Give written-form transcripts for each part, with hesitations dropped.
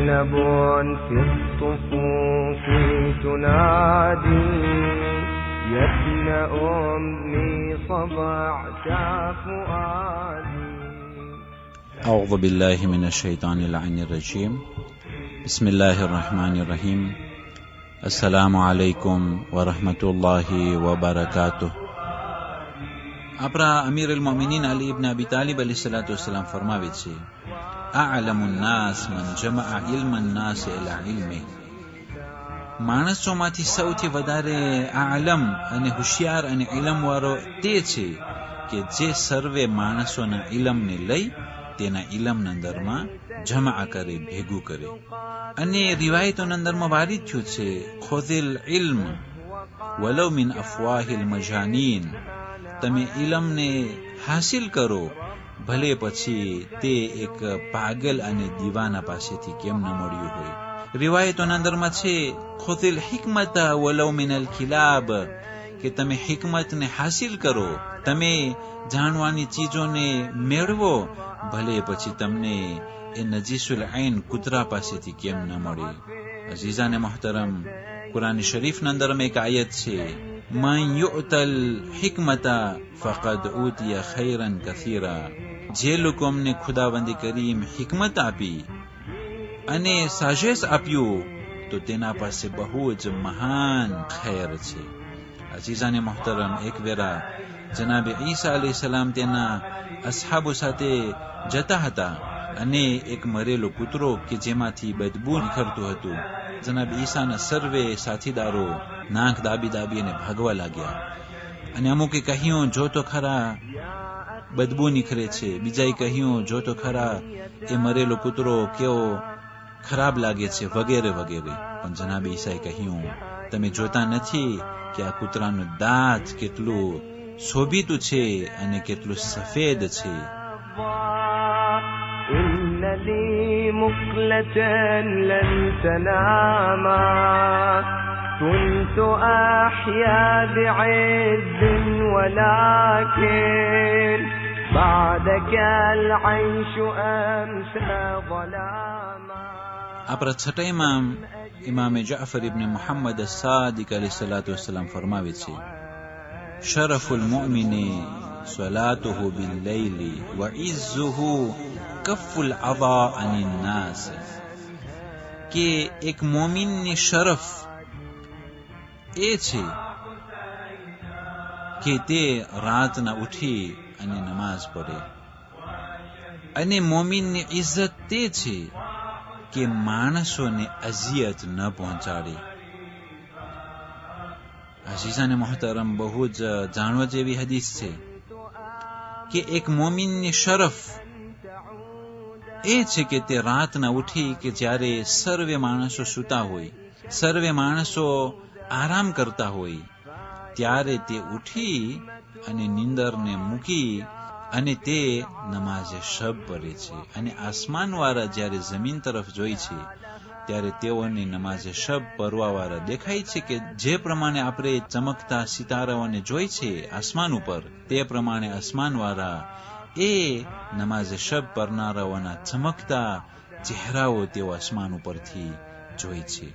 زينب في الصفوف تنادي يا ابن أمي صبعت فؤادي. أعوذ بالله من الشيطان اللعين الرجيم. بسم الله الرحمن الرحيم. السلام عليكم ورحمة الله وبركاته. આપણા અમીર અલ મોમિનીન અલી ઇબ્ન અબી તાલિબ અલૈહિસ્સલામ ફરમાવે છે, અઅલમુન નાસ મન જમઅ ઇલ્મન નાસ ઇલા ઇલ્મિ. માણસોમાંથી સૌથી વધારે આલમ અને હોશિયાર અને ઇલમ વાળો તે છે કે જે સર્વે માણસોના ઇલમને લઈ તેના ઇલમના અંદરમાં જમા કરે, ભેગું કરે. અને રિવાયતોના અંદરમાં વારિદ થયું છે, ખુઝિલ ઇલ્મ વલૌ મિન અફવાહિલ મજાનીન. તમે ઇલમને હાસિલ કરો, ભલે પછી તે એક પાગલ અને દીવાના પાસેથી કેમ ન મળ્યું હોય. રિવાયતોના અંદરમાં છે, ખુઝિલ હિકમત વલૌ મિનલ ખિલાબ, કે તમે હિકમતને હાસિલ કરો, તમે જાણવાની ચીજોને મેળવો, ભલે પછી તમને એ નજીસુલ ઐન કૂતરા પાસેથી કેમ ન મળે. અઝીઝાને મોહતરમ, કુરાન શરીફના અંદરમાં એક આયત છે, મન યુઅતલ હિકમતા ફકદ ઉતિય ખૈરન કસીરા. જે લોકો અમને ખુદાવંદી કરીમ હિકમત આપી અને સાજેશ આપ્યું તો તેના પાસે બહુ જ મહાન ખૈર છે. અઝીઝાને મોહતરમ, એક વેરા જનાબે ઈસા અલૈહિસ્સલામ તેના અસહાબો સાથે જતા હતા અને એક મરેલો કૂતરો કે જેમાંથી બદબુ નીકળતું હતું. જનાબ ઈસાના સર્વે સાથીદારો નાક દાબી દાબી અને ભાગવા લાગ્યા. અને અમુકે કહ્યું, જો તો ખરા બદબુ નીકળે છે. બીજાએ કહ્યું, જો તો ખરા એ મરેલો કૂતરો કેવો ખરાબ લાગે છે, વગેરે વગેરે. પણ જનાબ ઈસાએ કહ્યું, તમે જોતા નથી કે આ કૂતરાનું દાંત કેટલું શોભિતું છે અને કેટલું સફેદ છે. إن لي مقلة لن تناما كنت أحيا بعز ولكن بعدك العيش أمسى ظلاما. આપણા છઠ્ઠા ઇમામ જાફર ઇબ્ન મુહમ્મદ સાદિક અલૈહિસ્સલામ ફરમાવે છે, શરફુલ મુઅમિની સલાતુહુ બિલ્લૈલી વ ઇઝ્ઝુહુ કફુલ અદા અનિન નાસ. કે એક મોમિનની શરફ એ છે કે તે રાતના ઉઠી અને નમાઝ પઢે, અને મોમિનની ઇજ્જત તે છે કે માણસોને અઝિયત ન પહોંચાડે. અઝીઝાને મોહતરમ, બહુ જ જાણવા જેવી હદીસ છે કે એક મોમિનની શરફ એ છે કે તે રાતના ઉઠી કે જ્યારે સર્વે માણસો સૂતા હોય, સર્વે માણસો આરામ કરતા હોય, ત્યારે તે ઉઠી અને નીંદરને મૂકી અને તે નમાઝે શબ પઢે છે. અને આસમાનવાળા જ્યારે જમીન તરફ જોઈ છે ત્યારે તેઓને નમાઝે શબ પઢવાવાળા દેખાય છે કે જે પ્રમાણે આપણે ચમકતા સિતારાઓને જોઈ છે આસમાન ઉપર, તે પ્રમાણે આસમાનવાળા એ નમાઝે શબ પઢનારાઓના ચમકતા ચહેરાઓ તેઓ આસમાન ઉપરથી જોઈ છે.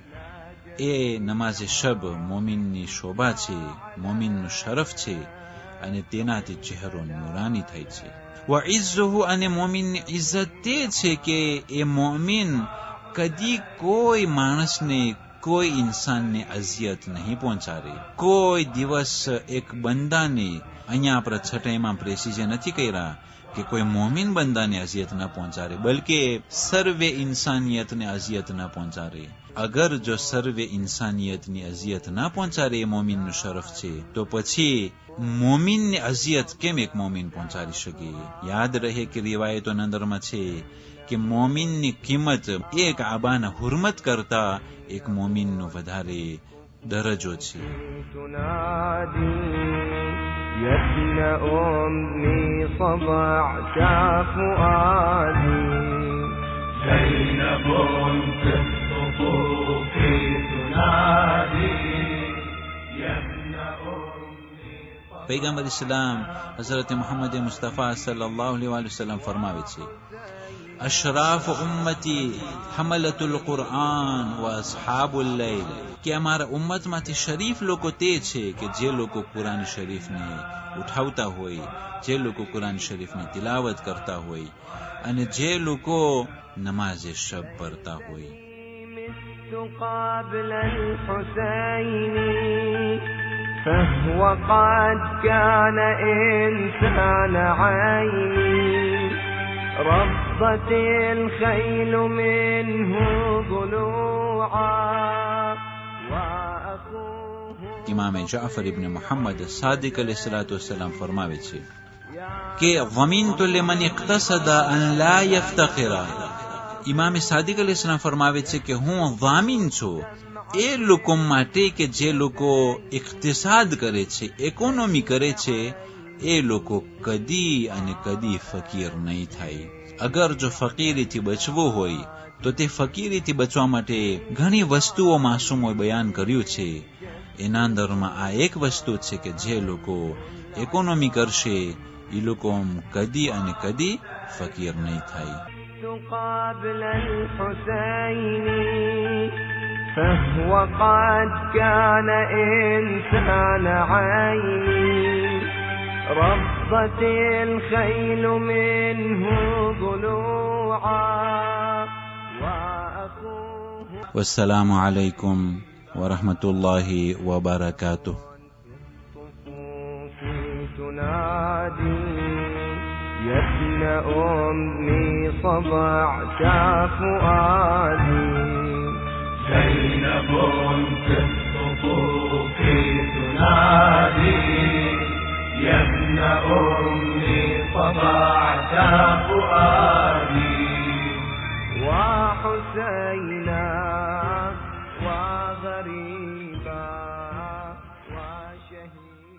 એ નમાઝે શબ મોમિનની શોભા છે, મોમિનનું શરફ છે, અને તેનાથી ચહેરો નુરાની થાય છે. વ ઇઝ્ઝુહુ, અને મોમિનની ઇજ્જત તે છે કે એ મોમિન કદી કોઈ માણસને, કોઈ ઇન્સાનને અઝિયત નહીં પહોંચાડે. કોઈ દિવસ એક બંદાને, અહીંયા આપણા છઠ્ઠા ઇમામ પ્રેસિઝે નથી કર્યા કે કોઈ મોમિન બંદાને અઝિયત ન પહોંચાડે, બલકે સર્વે ઇન્સાનિયતને અઝિયત ન પહોંચાડે. અગર જો સર્વે ઇન્સાનિયતની અઝિયત ન પહોંચાડે એ મોમિનનું શરફ છે, તો પછી મોમિનને અઝિયત કેમ એક મોમિન પહોંચાડી શકે? યાદ રહે કે રિવાયતોના અંદરમાં છે કે મોમિનની કિંમત એક આબાના હુરમત કરતા એક મોમિનનો વધારે દરજ્જો છે. يا ابن أمي صبعت فؤادي زينب في الصفوف تنادي يا ابن أمي. પૈગંબર ઇસ્લામ હઝરત મુહમ્મદ મુસ્તફા સલ્લલ્લાહુ અલૈહિ વસલ્લમ ફરમાવે છે, अशराफ उम्मती हमलतुल कुरान व अस्हाबुल लैल કે અમારા ઉમ્મતમાંથી શરીફ લોકો તે છે કે જે લોકો કુરાન શરીફને ઉઠાવતા હોય, જે લોકો કુરાન શરીફની તિલાવત કરતા હોય અને જે લોકો નમાઝે શબ પઢતા હોય. قبل الحسين فهو قد كان إنسان عيني ربت الخيل منه ضلوعا ઇમામે જાફર ઇબ્ન મુહમ્મદ સાદિક અલૈહિસ્સલાતુ વસ્સલામ ફરમાવે છે કે ઝમીનતુ લિમન ઇક્તસદા અન લા યફ્તખિરા. ઇમામે સાદિક અલૈહિસ્સલામ ફરમાવે છે કે હું ઝામીન છું એ લોકો માટે કે જે લોકો ઇક્તિસાદ કરે છે, ઇકોનોમી કરે છે, એ લોકો કદી અને કદી ફકીર નહીં થાય. અગર જો ફકીરીથી બચવું હોય તો તે ફકીરીથી બચવા માટે ઘણી વસ્તુઓ માસૂમોએ બયાન કર્યું છે. એના અંદરમાં આ એક વસ્તુ છે કે જે લોકો ઇકોનોમી કરશે એ લોકો કદી અને કદી ફકીર નહીં થાય. قبل الحسين فهو قد كان إنسان عيني ربت الخيل منه ضلوعا وأخوه. والسلام عليكم ورحمة الله وبركاته. يا ابن أمي صبعت فؤادي زينب في الصفوف تنادي يا ابن أمي صبعت فؤادي وحسينا وغريبا وشهيدا